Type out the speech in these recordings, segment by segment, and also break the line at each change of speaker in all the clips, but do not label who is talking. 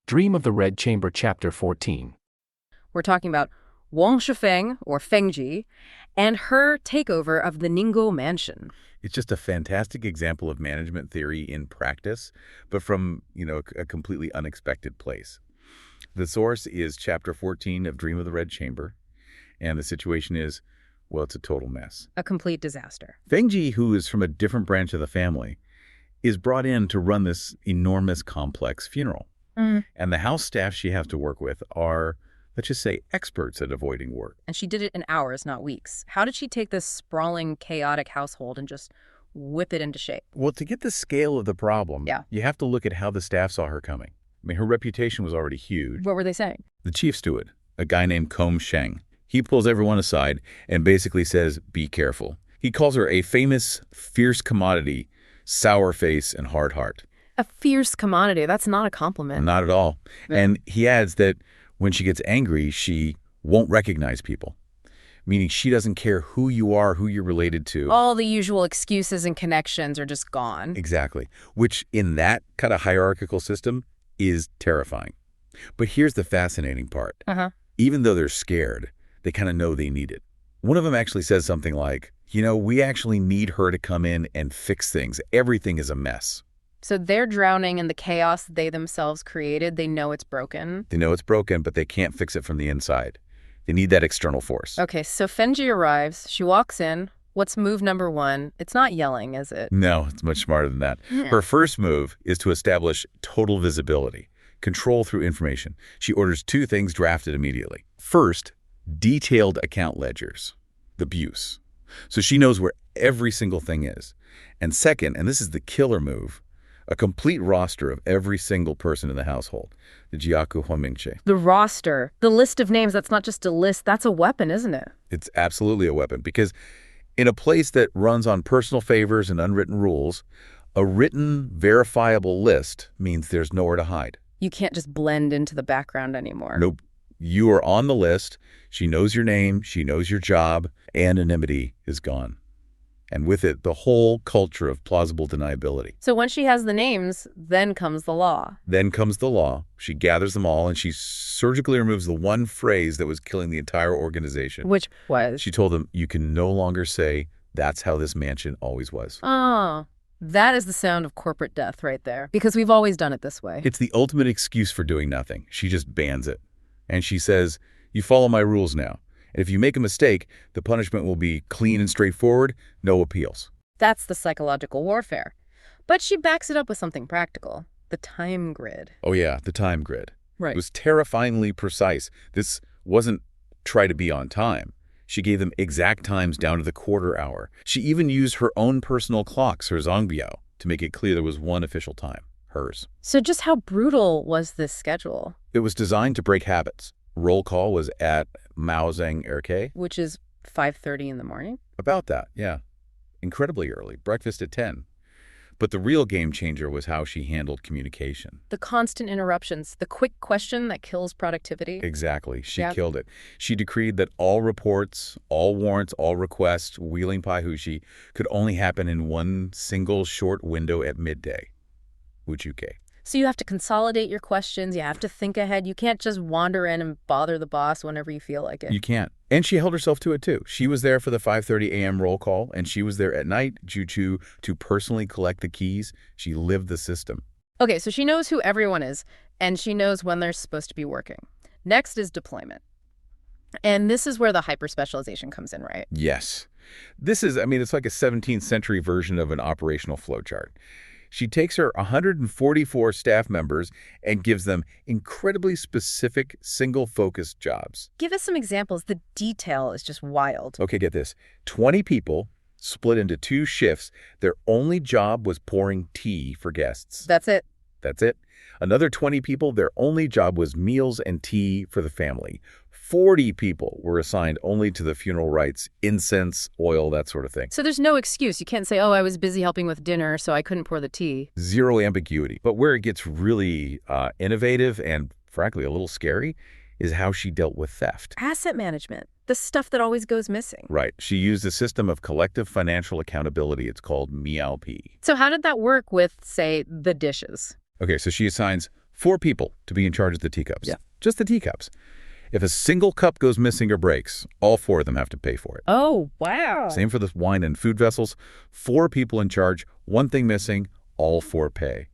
Dream of the Red Chamber, Chapter 14.
We're talking about Wang Xifeng, or Fengji, and her takeover of the Ningguo mansion.
It's just a fantastic example of management theory in practice, but from, a completely unexpected place. The source is Chapter 14 of Dream of the Red Chamber, and the situation is, well, it's a total mess.
A complete disaster.
Fengji, who is from a different branch of the family, is brought in to run this enormous, complex funeral. And the house staff she has to work with are, let's just say, experts at avoiding work.
And she did it in hours, not weeks. How did she take this sprawling, chaotic household and just whip it into shape?
Well, to get the scale of the problem, you have to look at how the staff saw her coming. I mean, her reputation was already huge.
What were they saying?
The chief steward, a guy named Sheng, he pulls everyone aside and basically says, be careful. He calls her a famous, fierce commodity, sour face and hard heart.
A fierce commodity. That's not a compliment.
Not at all. Yeah. And he adds that when she gets angry, she won't recognize people, meaning she doesn't care who you are, who you're related to.
All the usual excuses and connections are just gone.
Exactly, which in that kind of hierarchical system is terrifying. But here's the fascinating part. Even though they're scared, they kind of know they need it. One of them actually says something like, we actually need her to come in and fix things. Everything is a mess.
So they're drowning in the chaos they themselves created. They know it's broken.
They know it's broken, but they can't fix it from the inside. They need that external force.
Okay, so Fengji arrives. She walks in. What's move number one? It's not yelling, is it?
No, it's much smarter than that. Her first move is to establish total visibility, control through information. She orders two things drafted immediately. First, detailed account ledgers, the BUs. So she knows where every single thing is. And second, and this is the killer move, a complete roster of every single person in the household, the Jiaku Huamingche.
The roster, the list of names, that's not just a list, that's a weapon, isn't it?
It's absolutely a weapon, because in a place that runs on personal favors and unwritten rules, a written, verifiable list means there's nowhere to hide.
You can't just blend into the background anymore.
Nope. You are on the list. She knows your name. She knows your job. Anonymity is gone. And with it, the whole culture of plausible deniability.
So once she has the names, then comes the law.
Then comes the law. She gathers them all, and she surgically removes the one phrase that was killing the entire organization.
Which was?
She told them, you can no longer say, that's how this mansion always was.
Oh, that is the sound of corporate death right there. Because we've always done it this way.
It's the ultimate excuse for doing nothing. She just bans it. And she says, you follow my rules now. And if you make a mistake, the punishment will be clean and straightforward, no appeals.
That's the psychological warfare. But she backs it up with something practical. The time grid.
Oh yeah, the time grid.
Right.
It was terrifyingly precise. This wasn't try to be on time. She gave them exact times down to the quarter hour. She even used her own personal clocks, her Zongbiao, to make it clear there was one official time, hers.
So just how brutal was this schedule?
It was designed to break habits. Roll call was at Maozang RK.
Which is 5:30 in the morning?
About that, yeah. Incredibly early. Breakfast at 10. But the real game changer was how she handled communication.
The constant interruptions, the quick question that kills productivity.
Exactly. She killed it. She decreed that all reports, all warrants, all requests, wheeling Paihushi, could only happen in one single short window at midday. Uchuke.
So you have to consolidate your questions. You have to think ahead. You can't just wander in and bother the boss whenever you feel like it.
You can't. And she held herself to it, too. She was there for the 5:30 a.m. roll call, and she was there at night, Juchu, to personally collect the keys. She lived the system.
Okay, so she knows who everyone is, and she knows when they're supposed to be working. Next is deployment. And this is where the hyper-specialization comes in, right?
Yes. This is, it's like a 17th century version of an operational flowchart. She takes her 144 staff members and gives them incredibly specific, single-focused jobs.
Give us some examples. The detail is just wild.
Okay, get this. 20 people split into two shifts. Their only job was pouring tea for guests.
That's it.
That's it. Another 20 people, their only job was meals and tea for the family. 40 people were assigned only to the funeral rites, incense, oil, that sort of thing.
So there's no excuse. You can't say, oh, I was busy helping with dinner, so I couldn't pour the tea.
Zero ambiguity. But where it gets really innovative and, frankly, a little scary is how she dealt with theft.
Asset management, the stuff that always goes missing.
Right. She used a system of collective financial accountability. It's called MIALP.
So how did that work with, say, the dishes?
Okay, so she assigns 4 people to be in charge of the teacups.
Yeah.
Just the teacups. If a single cup goes missing or breaks, all 4 of them have to pay for it.
Oh, wow.
Same for the wine and food vessels. 4 people in charge, 1 thing missing, all 4 pay.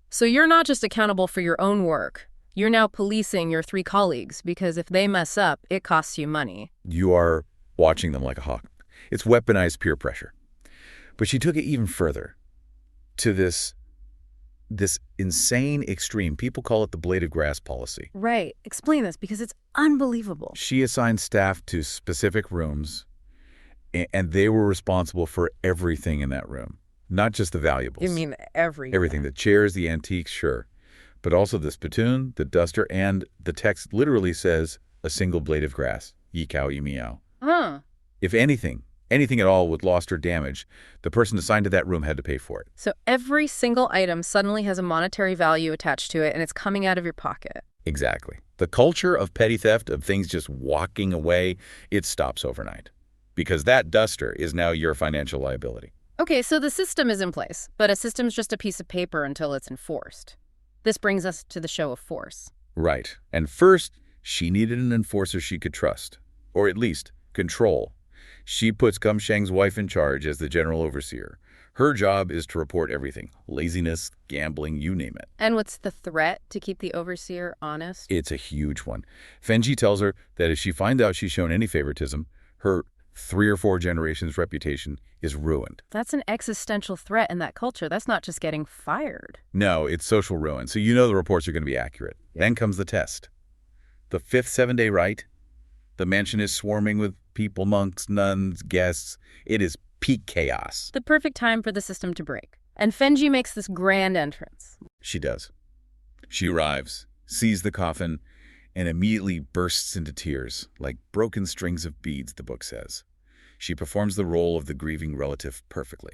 So you're not just accountable for your own work. You're now policing your 3 colleagues, because if they mess up, it costs you money.
You are watching them like a hawk. It's weaponized peer pressure. But she took it even further to this insane extreme. People call it the blade of grass policy.
Right. Explain this, because it's unbelievable.
She assigned staff to specific rooms, and they were responsible for everything in that room, not just the valuables.
You mean everything?
Everything. The chairs, the antiques, sure. But also the spittoon, the duster, and the text literally says, a single blade of grass. Ye cow, ye meow.
Huh.
If anything at all was lost or damaged, the person assigned to that room had to pay for it.
So every single item suddenly has a monetary value attached to it, and it's coming out of your pocket.
Exactly. The culture of petty theft, of things just walking away, it stops overnight. Because that duster is now your financial liability.
Okay, so the system is in place, but a system's just a piece of paper until it's enforced. This brings us to the show of force.
Right. And first, she needed an enforcer she could trust, or at least control. She puts Gumsheng's wife in charge as the general overseer. Her job is to report everything. Laziness, gambling, you name it.
And what's the threat to keep the overseer honest?
It's a huge one. Fengji tells her that if she finds out she's shown any favoritism, her 3 or 4 generations' reputation is ruined.
That's an existential threat in that culture. That's not just getting fired.
No, it's social ruin, so you know the reports are going to be accurate.
Yeah.
Then comes the test. The 5th 7-day rite. The mansion is swarming with people, monks, nuns, guests. It is peak chaos.
The perfect time for the system to break. And Fenji makes this grand entrance.
She does. She arrives, sees the coffin, and immediately bursts into tears, like broken strings of beads, the book says. She performs the role of the grieving relative perfectly.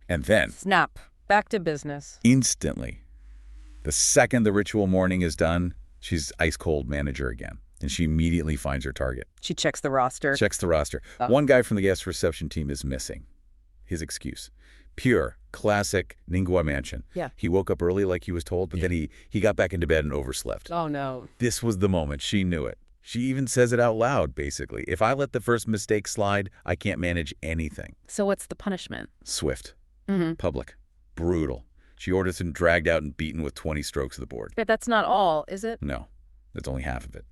And then,
Snap. Back to business.
instantly, the second the ritual mourning is done, she's ice-cold manager again. And she immediately finds her target.
She checks the roster.
Checks the roster.
Oh.
One guy from the guest reception team is missing. His excuse. Pure, classic Ningguo mansion.
Yeah.
He woke up early like he was told, but then he got back into bed and overslept.
Oh, no.
This was the moment. She knew it. She even says it out loud, basically. If I let the first mistake slide, I can't manage anything.
So what's the punishment?
Swift.
Mm-hmm.
Public. Brutal. She orders him dragged out and beaten with 20 strokes of the board.
But that's not all, is it?
No, that's only half of it.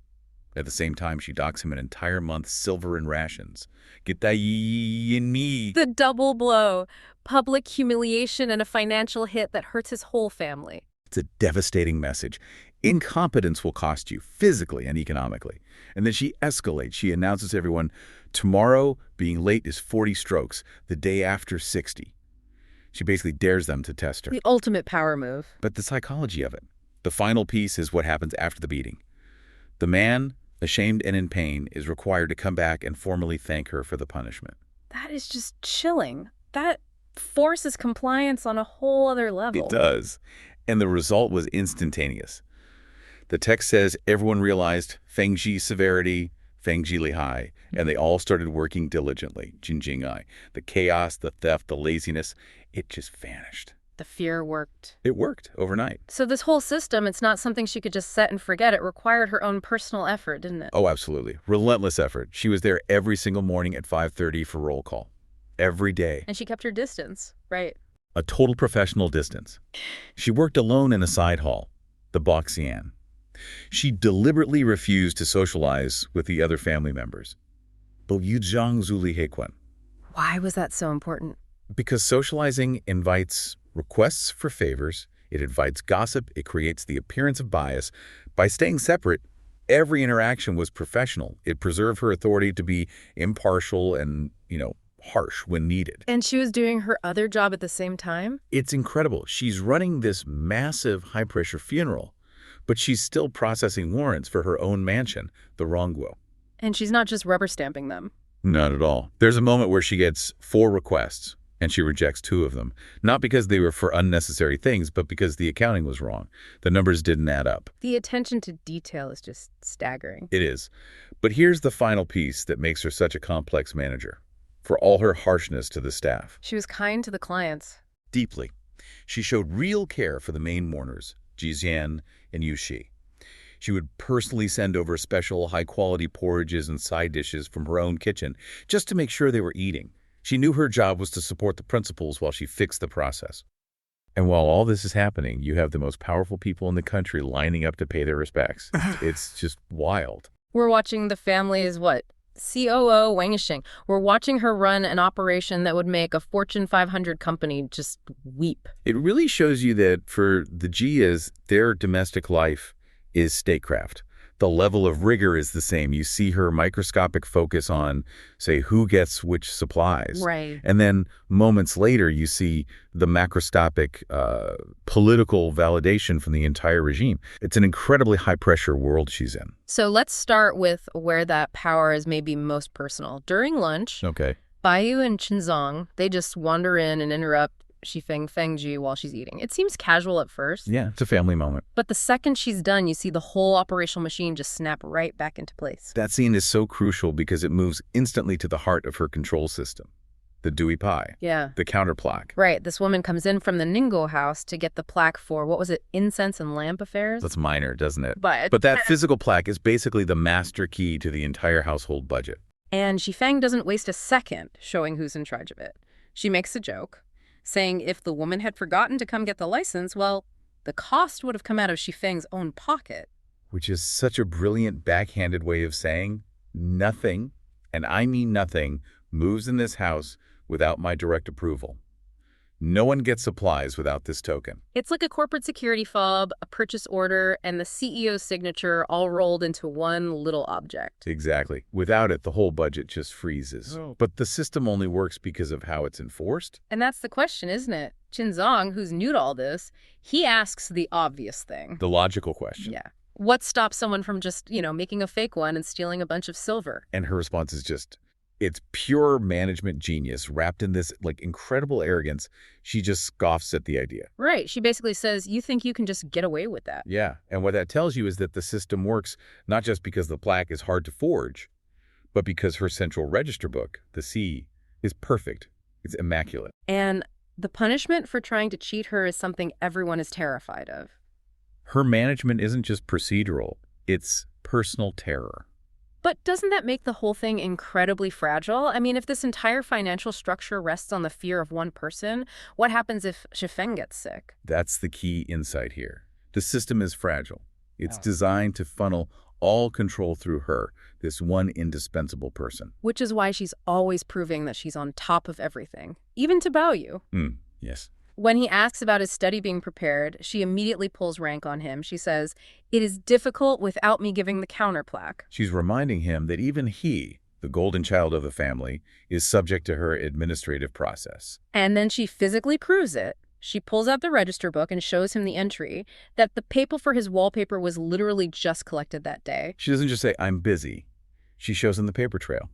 At the same time, she docks him an entire month's silver in rations. Get that in me.
The double blow. Public humiliation and a financial hit that hurts his whole family.
It's a devastating message. Incompetence will cost you physically and economically. And then she escalates. She announces to everyone, tomorrow being late is 40 strokes, the day after 60. She basically dares them to test her.
The ultimate power move.
But the psychology of it. The final piece is what happens after the beating. The man, ashamed and in pain, is required to come back and formally thank her for the punishment.
That is just chilling. That forces compliance on a whole other level.
It does. And the result was instantaneous. The text says everyone realized Fengji's severity, Fengji Lihai, and they all started working diligently. Jinjingai. The chaos, the theft, the laziness, it just vanished.
The fear worked.
It worked overnight.
So this whole system, it's not something she could just set and forget. It required her own personal effort, didn't it?
Oh, absolutely. Relentless effort. She was there every single morning at 5:30 for roll call. Every day.
And she kept her distance, right?
A total professional distance. She worked alone in a side hall, the Boxian. She deliberately refused to socialize with the other family members.
Why was that so important?
Because socializing invites requests for favors, it invites gossip, it creates the appearance of bias. By staying separate, every interaction was professional. It preserved her authority to be impartial and, harsh when needed.
And she was doing her other job at the same time?
It's incredible. She's running this massive high-pressure funeral, but she's still processing warrants for her own mansion, the Rongguo.
And she's not just rubber stamping them.
Not at all. There's a moment where she gets 4 requests, and she rejects 2 of them. Not because they were for unnecessary things, but because the accounting was wrong. The numbers didn't add up.
The attention to detail is just staggering.
It is. But here's the final piece that makes her such a complex manager. For all her harshness to the staff.
She was kind to the clients.
Deeply. She showed real care for the main mourners. Jixian, and Yuxi. She would personally send over special high-quality porridges and side dishes from her own kitchen just to make sure they were eating. She knew her job was to support the principals while she fixed the process. And while all this is happening, you have the most powerful people in the country lining up to pay their respects. It's just wild.
We're watching the family's, COO Wang. We're watching her run an operation that would make a Fortune 500 company just weep.
It really shows you that for the Jias, their domestic life is statecraft. The level of rigor is the same. You see her microscopic focus on, say, who gets which supplies.
Right.
And then moments later, you see the macroscopic political validation from the entire regime. It's an incredibly high-pressure world she's in.
So let's start with where that power is maybe most personal. During lunch,
Okay.
Baiyu and Qinzong, they just wander in and interrupt Xifeng Fengji while she's eating. It seems casual at first.
Yeah, it's a family moment.
But the second she's done, you see the whole operational machine just snap right back into place.
That scene is so crucial because it moves instantly to the heart of her control system. The Dewey Pie.
Yeah.
The counterplaque.
Right. This woman comes in from the Ningguo house to get the plaque for, what was it, incense and lamp affairs?
That's minor, doesn't it?
But
that physical plaque is basically the master key to the entire household budget.
And Xifeng doesn't waste a second showing who's in charge of it. She makes a joke, saying if the woman had forgotten to come get the license, well, the cost would have come out of Xifeng's own pocket.
Which is such a brilliant backhanded way of saying nothing, and I mean nothing, moves in this house without my direct approval. No one gets supplies without this token.
It's like a corporate security fob, a purchase order, and the CEO's signature all rolled into one little object.
Exactly. Without it, the whole budget just freezes.
Oh.
But the system only works because of how it's enforced.
And that's the question, isn't it? Qinzong, who's new to all this, he asks the obvious thing.
The logical question.
Yeah. What stops someone from just, making a fake one and stealing a bunch of silver?
And her response is just, it's pure management genius wrapped in this incredible arrogance. She just scoffs at the idea.
Right. She basically says, you think you can just get away with that?
Yeah. And what that tells you is that the system works not just because the plaque is hard to forge, but because her central register book, the C, is perfect. It's immaculate.
And the punishment for trying to cheat her is something everyone is terrified of.
Her management isn't just procedural. It's personal terror.
But doesn't that make the whole thing incredibly fragile? I mean, if this entire financial structure rests on the fear of one person, what happens if Xifeng gets sick?
That's the key insight here. The system is fragile. It's designed to funnel all control through her, this one indispensable person.
Which is why she's always proving that she's on top of everything, even to Baoyu.
Yes.
When he asks about his study being prepared, she immediately pulls rank on him. She says, "It is difficult without me giving the counterplaque."
She's reminding him that even he, the golden child of the family, is subject to her administrative process.
And then she physically proves it. She pulls out the register book and shows him the entry that the paper for his wallpaper was literally just collected that day.
She doesn't just say, "I'm busy." She shows him the paper trail.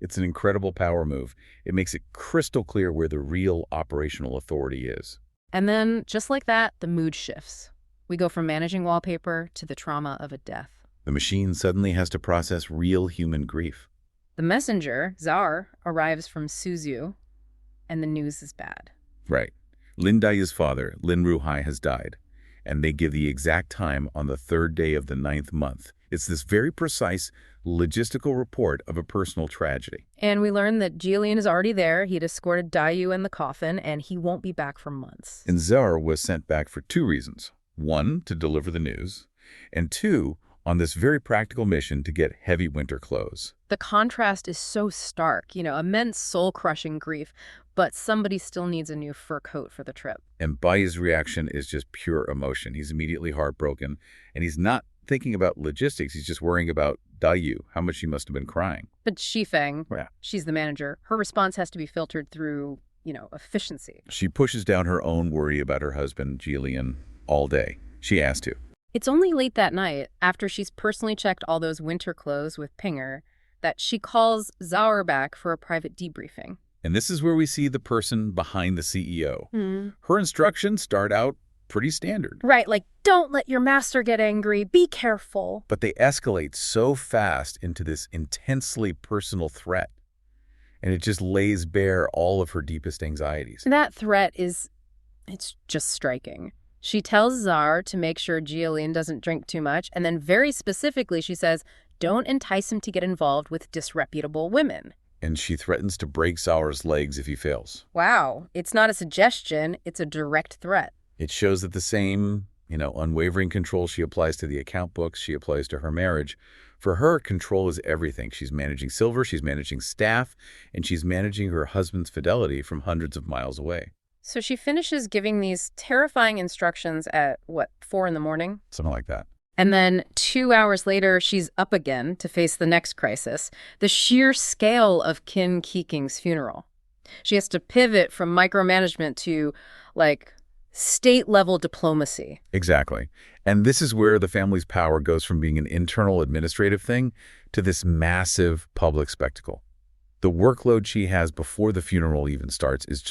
It's an incredible power move. It makes it crystal clear where the real operational authority is.
And then, just like that, the mood shifts. We go from managing wallpaper to the trauma of a death.
The machine suddenly has to process real human grief.
The messenger, Czar, arrives from Suzhou, and the news is bad.
Right. Lin Dayu's father, Lin Ruhai, has died, and they give the exact time on the 3rd day of the 9th month. It's this very precise logistical report of a personal tragedy.
And we learn that Jillian is already there. He'd escorted Dayu in the coffin, and he won't be back for months.
And Czar was sent back for 2 reasons. 1, to deliver the news, and 2, on this very practical mission to get heavy winter clothes.
The contrast is so stark, immense soul-crushing grief, but somebody still needs a new fur coat for the trip.
And Bai's reaction is just pure emotion. He's immediately heartbroken, and he's not thinking about logistics. He's just worrying about Dayu, how much she must have been crying.
But Xifeng,
Yeah.
she's the manager. Her response has to be filtered through, efficiency.
She pushes down her own worry about her husband, Jillian, all day. She has to.
It's only late that night, after she's personally checked all those winter clothes with Pinger, that she calls Zauer back for a private debriefing.
And this is where we see the person behind the CEO. Her instructions start out pretty standard.
Right, like, don't let your master get angry, be careful.
But they escalate so fast into this intensely personal threat. And it just lays bare all of her deepest anxieties.
That threat it's just striking. She tells Czar to make sure Jialin doesn't drink too much, and then very specifically she says, don't entice him to get involved with disreputable women.
And she threatens to break Czar's legs if he fails.
Wow, it's not a suggestion, it's a direct threat.
It shows that the same, unwavering control she applies to the account books, she applies to her marriage. For her, control is everything. She's managing silver, she's managing staff, and she's managing her husband's fidelity from hundreds of miles away.
So she finishes giving these terrifying instructions at, 4 in the morning?
Something like that.
And then 2 hours later, she's up again to face the next crisis, the sheer scale of Qin Kiking's funeral. She has to pivot from micromanagement to, state-level diplomacy.
Exactly. And this is where the family's power goes from being an internal administrative thing to this massive public spectacle. The workload she has before the funeral even starts is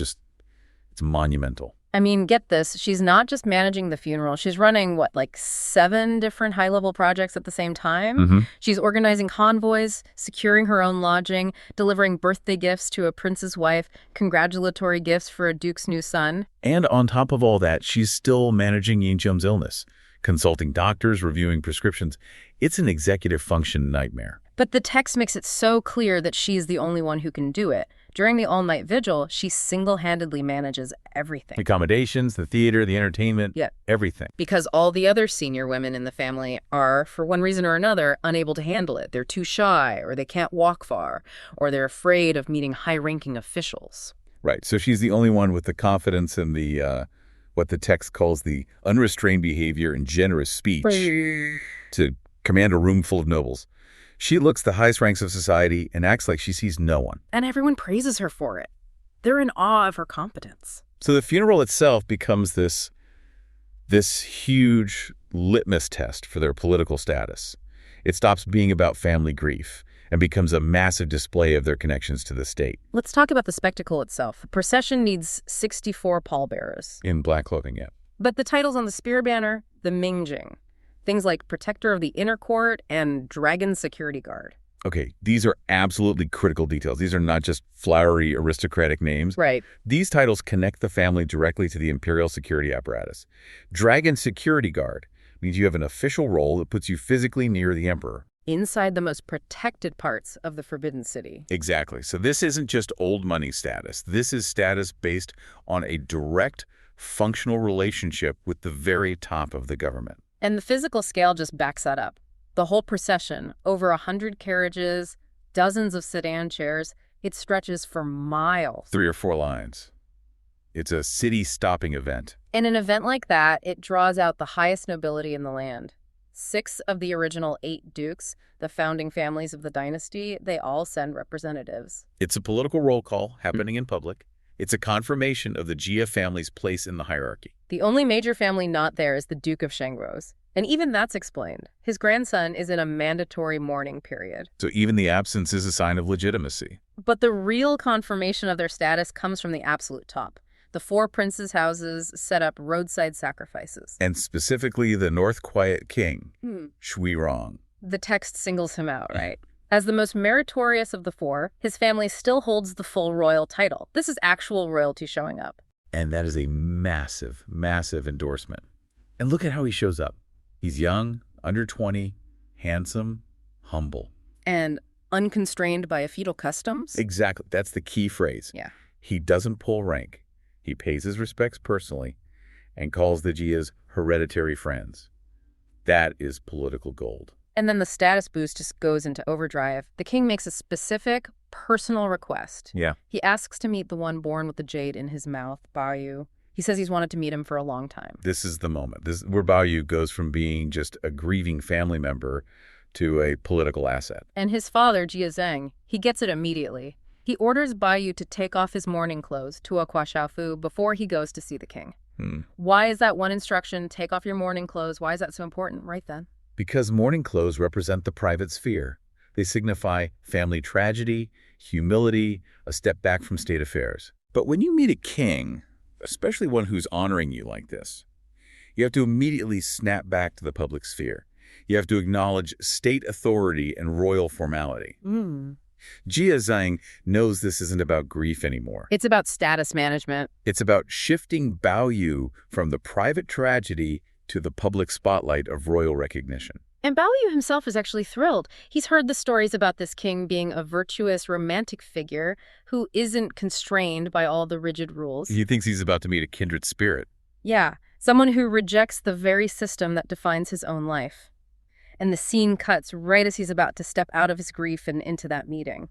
it's monumental.
I mean, get this, she's not just managing the funeral. She's running, 7 different high-level projects at the same time?
Mm-hmm.
She's organizing convoys, securing her own lodging, delivering birthday gifts to a prince's wife, congratulatory gifts for a duke's new son.
And on top of all that, she's still managing Yingqium's illness, consulting doctors, reviewing prescriptions. It's an executive function nightmare.
But the text makes it so clear that she's the only one who can do it. During the all-night vigil, she single-handedly manages everything.
Accommodations, the theater, the entertainment, everything.
Because all the other senior women in the family are, for one reason or another, unable to handle it. They're too shy, or they can't walk far, or they're afraid of meeting high-ranking officials.
Right, so she's the only one with the confidence and the, what the text calls the unrestrained behavior and generous speech to command a room full of nobles. She looks the highest ranks of society and acts like she sees no one.
And everyone praises her for it. They're in awe of her competence.
So the funeral itself becomes this huge litmus test for their political status. It stops being about family grief and becomes a massive display of their connections to the state.
Let's talk about the spectacle itself. The procession needs 64 pallbearers.
In black clothing, yeah.
But the titles on the spear banner, the Mingjing. Things like Protector of the Inner Court and Dragon Security Guard.
Okay, these are absolutely critical details. These are not just flowery aristocratic names.
Right.
These titles connect the family directly to the imperial security apparatus. Dragon Security Guard means you have an official role that puts you physically near the emperor.
Inside the most protected parts of the Forbidden City.
Exactly. So this isn't just old money status. This is status based on a direct, functional relationship with the very top of the government.
And the physical scale just backs that up. The whole procession, over 100 carriages, dozens of sedan chairs, it stretches for miles.
3 or 4 lines. It's a city-stopping event.
In an event like that, it draws out the highest nobility in the land. 6 of the original 8 dukes, the founding families of the dynasty, they all send representatives.
It's a political roll call happening in public. It's a confirmation of the Jia family's place in the hierarchy.
The only major family not there is the Duke of Shangguo's. And even that's explained. His grandson is in a mandatory mourning period.
So even the absence is a sign of legitimacy.
But the real confirmation of their status comes from the absolute top. The 4 princes' houses set up roadside sacrifices.
And specifically the North Quiet King, Shui Rong.
The text singles him out, right? As the most meritorious of the 4, his family still holds the full royal title. This is actual royalty showing up.
And that is a massive, massive endorsement. And look at how he shows up. He's young, under 20, handsome, humble.
And unconstrained by feudal customs?
Exactly. That's the key phrase.
Yeah.
He doesn't pull rank. He pays his respects personally and calls the Jias hereditary friends. That is political gold.
And then the status boost just goes into overdrive. The king makes a specific, personal request.
Yeah.
He asks to meet the one born with the jade in his mouth, Baoyu. He says he's wanted to meet him for a long time.
This is the moment. This where Baoyu goes from being just a grieving family member to a political asset.
And his father, Jia Zheng, he gets it immediately. He orders Baoyu to take off his mourning clothes, Tuo Kwa Shaofu, before he goes to see the king. Why is that one instruction, take off your mourning clothes, why is that so important right then?
Because mourning clothes represent the private sphere. They signify family tragedy, humility, a step back from state affairs. But when you meet a king, especially one who's honoring you like this, you have to immediately snap back to the public sphere. You have to acknowledge state authority and royal formality. Jia Zhang knows this isn't about grief anymore.
It's about status management.
It's about shifting Baoyu from the private tragedy to the public spotlight of royal recognition.
And Baoyu himself is actually thrilled. He's heard the stories about this king being a virtuous, romantic figure who isn't constrained by all the rigid rules.
He thinks he's about to meet a kindred spirit.
Yeah, someone who rejects the very system that defines his own life. And the scene cuts right as he's about to step out of his grief and into that meeting.